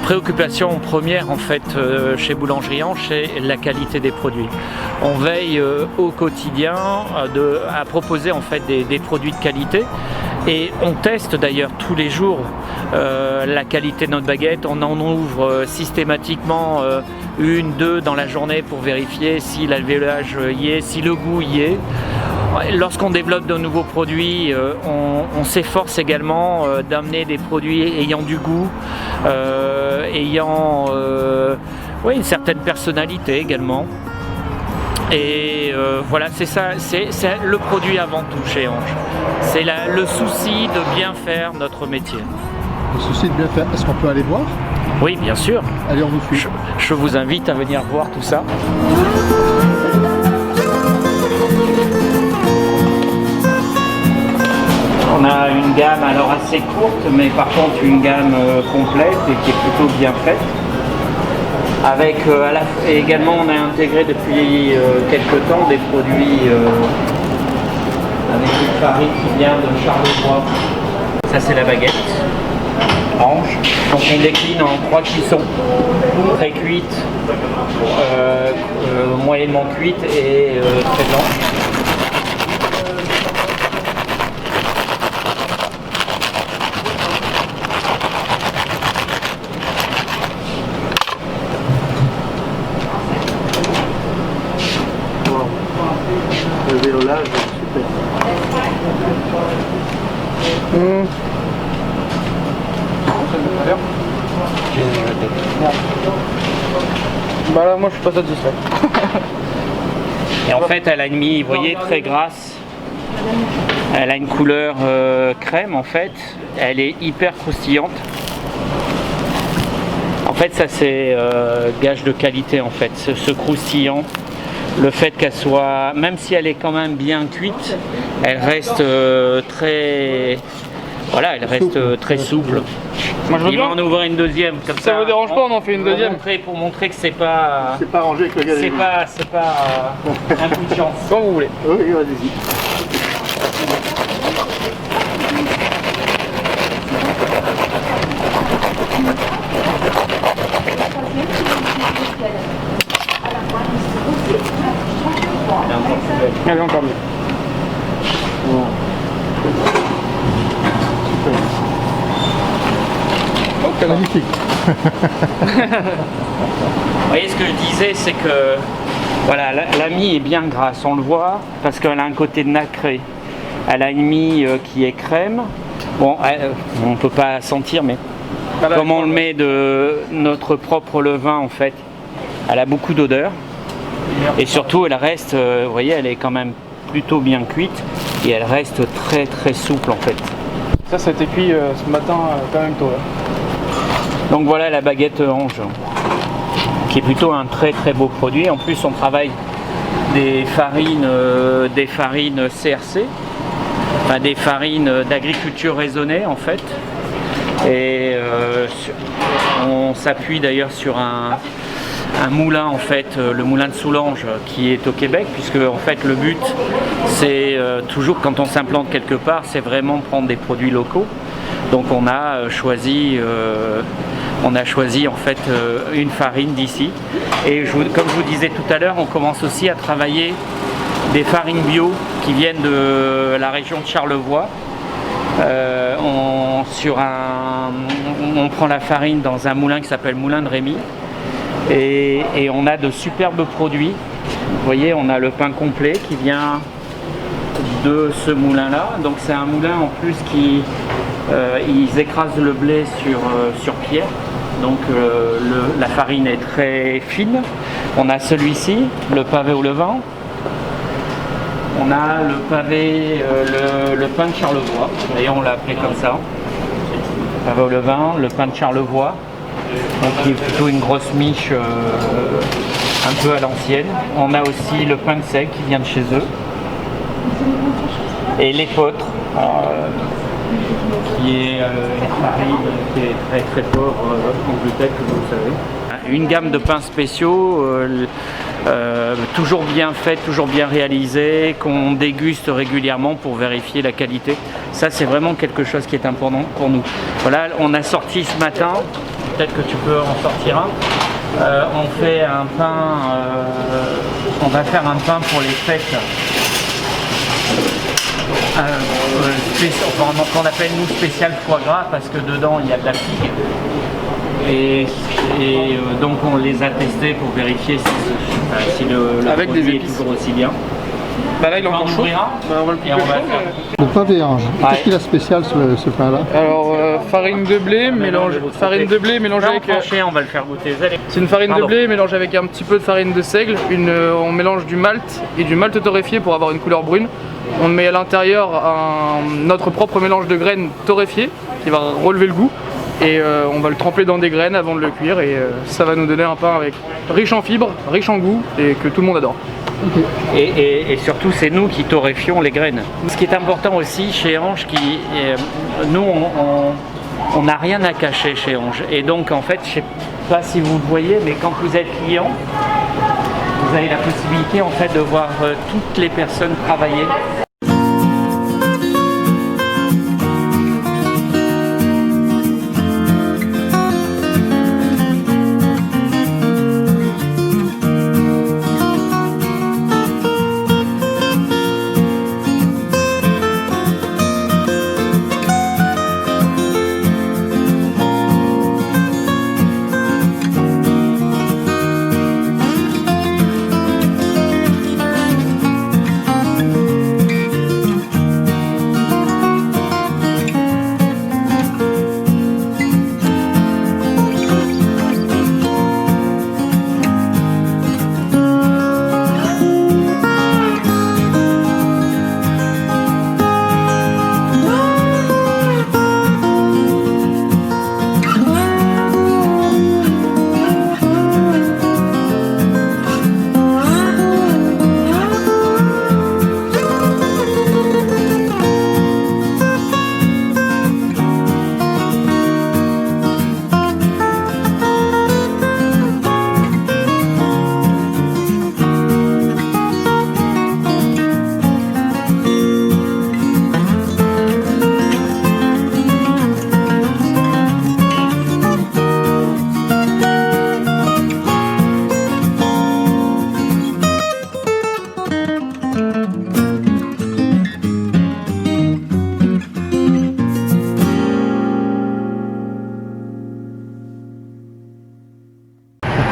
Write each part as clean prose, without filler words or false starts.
préoccupation première en fait chez Boulangerie Ange, c'est la qualité des produits. On veille au quotidien à proposer en fait des produits de qualité et on teste d'ailleurs tous les jours la qualité de notre baguette. On en ouvre systématiquement une, deux dans la journée pour vérifier si l'alvéolage y est, si le goût y est. Lorsqu'on développe de nouveaux produits, on s'efforce également d'amener des produits ayant du goût, ayant une certaine personnalité également. Et voilà, c'est ça, c'est le produit avant tout chez Ange. C'est le souci de bien faire notre métier. Le souci de bien faire, est-ce qu'on peut aller voir? Oui, bien sûr. Allez, on vous suit. Je vous invite à venir voir tout ça. On a une gamme alors assez courte, mais par contre une gamme complète et qui est plutôt bien faite. Avec également on a intégré depuis quelques temps des produits avec une farine qui vient de Charleroi. Ça c'est la baguette Ange. Donc on décline en 3 cuissons, pré-cuite, moyennement cuite et très blanche. Le véolage, super. Bah là, moi je suis pas satisfait. Et en fait, elle a une mie, vous voyez, très grasse. Elle a une couleur crème en fait. Elle est hyper croustillante. En fait, ça c'est gage de qualité en fait, ce croustillant. Le fait qu'elle soit, même si elle est quand même bien cuite, elle reste très, voilà, elle reste très souple. Moi je veux Il bien. va en ouvrir une deuxième comme ça. Ça vous dérange pas, on en fait une deuxième. Pour montrer que c'est pas, C'est pas rangé avec le gaz. c'est pas un coup de chance. Quand vous voulez. Oui, allez-y. Allez, encore mieux. Wow. Super. Ok, Magnifique. Vous voyez ce que je disais, c'est que voilà, la mie est bien grasse, on le voit, parce qu'elle a un côté nacré. Elle a une mie qui est crème. Bon, on ne peut pas sentir, mais comme on le met de notre propre levain, en fait, elle a beaucoup d'odeur. Et surtout, elle reste, vous voyez, elle est quand même plutôt bien cuite et elle reste très très souple, en fait. Ça a été cuit ce matin quand même tôt. Là. Donc voilà la baguette Ange, qui est plutôt un très très beau produit. En plus, on travaille des farines CRC, enfin des farines d'agriculture raisonnée en fait. Et on s'appuie d'ailleurs sur un moulin en fait, le moulin de Soulanges qui est au Québec, puisque en fait le but c'est toujours quand on s'implante quelque part, c'est vraiment prendre des produits locaux. Donc on a choisi en fait une farine d'ici. Et comme je vous disais tout à l'heure, on commence aussi à travailler des farines bio qui viennent de la région de Charlevoix. On prend la farine dans un moulin qui s'appelle Moulin de Rémy et on a de superbes produits. Vous voyez, on a le pain complet qui vient de ce moulin là. Donc c'est un moulin en plus qui ils écrasent le blé sur pierre. Donc la farine est très fine. On a celui-ci, le pavé au levain. On a le pavé, le pain de Charlevoix, d'ailleurs on l'a appelé comme ça. Le pavé au levain, le pain de Charlevoix, donc qui est plutôt une grosse miche un peu à l'ancienne. On a aussi le pain de sec qui vient de chez eux. Et l'épeautre, qui est une farine qui est très très pauvre en gluten, comme vous le savez. Une gamme de pains spéciaux, toujours bien faite, toujours bien réalisée, qu'on déguste régulièrement pour vérifier la qualité. Ça, c'est vraiment quelque chose qui est important pour nous. Voilà, on a sorti ce matin peut-être que tu peux en sortir un. On fait un pain, on va faire un pain pour les fêtes. Qu'on appelle nous spécial foie gras parce que dedans il y a de la figue. Et donc on les a testés pour vérifier si le Avec produit des est épices. toujours aussi bien. Bah là, il est On encore chaud. ouvrira Bah, on va le et piquer on chaud. va le faire. Le pavé ange. Ouais. Qu'est-ce qu'il a de spécial ce pain-là? Alors, farine de blé mélangée Là, avec. on va le faire goûter. Vous allez- C'est une farine Pardon. de blé mélangée avec un petit peu de farine de seigle. On mélange du malt et du malt torréfié pour avoir une couleur brune. On met à l'intérieur notre propre mélange de graines torréfiées qui va relever le goût. Et on va le tremper dans des graines avant de le cuire. Et ça va nous donner un pain riche en fibres, riche en goût et que tout le monde adore. Ok. Et surtout, c'est nous qui torréfions les graines. Ce qui est important aussi chez Ange, nous, on n'a rien à cacher chez Ange. Et donc, en fait, je ne sais pas si vous le voyez, mais quand vous êtes client, vous avez la possibilité en fait de voir toutes les personnes travailler.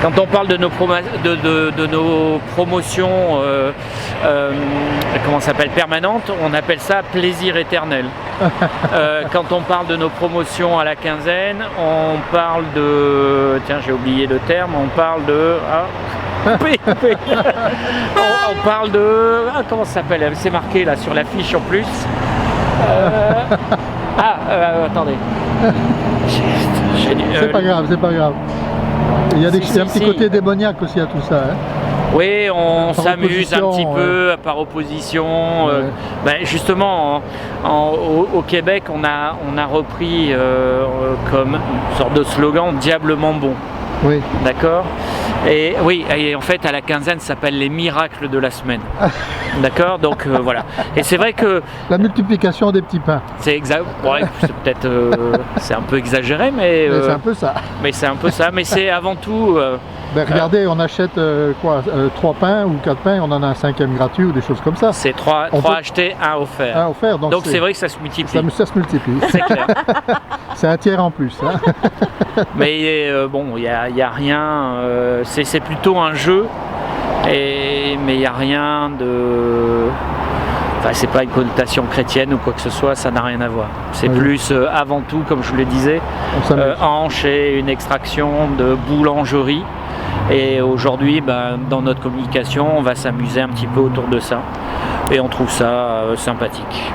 Quand on parle de nos, de nos promotions comment ça s'appelle, permanentes, on appelle ça plaisir éternel. Quand on parle de nos promotions à la quinzaine, on parle de... Tiens, j'ai oublié le terme, on parle de... coupé. On parle de... comment ça s'appelle? C'est marqué là sur l'affiche en plus. Attendez. C'est pas grave, c'est pas grave. Il y a, il y a un petit côté démoniaque aussi à tout ça. Hein. Oui, on Par s'amuse un opposition, petit peu par opposition. Ouais. Justement, au Québec, on a repris comme une sorte de slogan « Diablement bon ». Oui. D'accord. Et oui, et en fait, à la quinzaine, ça s'appelle les miracles de la semaine. D'accord. Donc voilà. Et c'est vrai que La multiplication des petits pains. c'est exact. Ouais, c'est peut-être c'est un peu exagéré, mais C'est un peu ça. c'est un peu ça. Mais c'est avant tout. Ben, regardez, on achète 3 pains ou 4 pains, on en a un 5e gratuit ou des choses comme ça. C'est 3 On peut- achetés, 1 offert. Un offert, Donc c'est vrai que ça se multiplie. ça se multiplie. C'est clair. C'est un tiers en plus. Hein. Mais bon, il n'y a rien. C'est plutôt un jeu. Mais il n'y a rien de. Enfin, c'est pas une connotation chrétienne ou quoi que ce soit, ça n'a rien à voir. C'est Oui. plus avant tout, comme je vous le disais, On s'amuse. Anche est une extraction de boulangerie. Et aujourd'hui, dans notre communication, on va s'amuser un petit peu autour de ça. Et on trouve ça sympathique.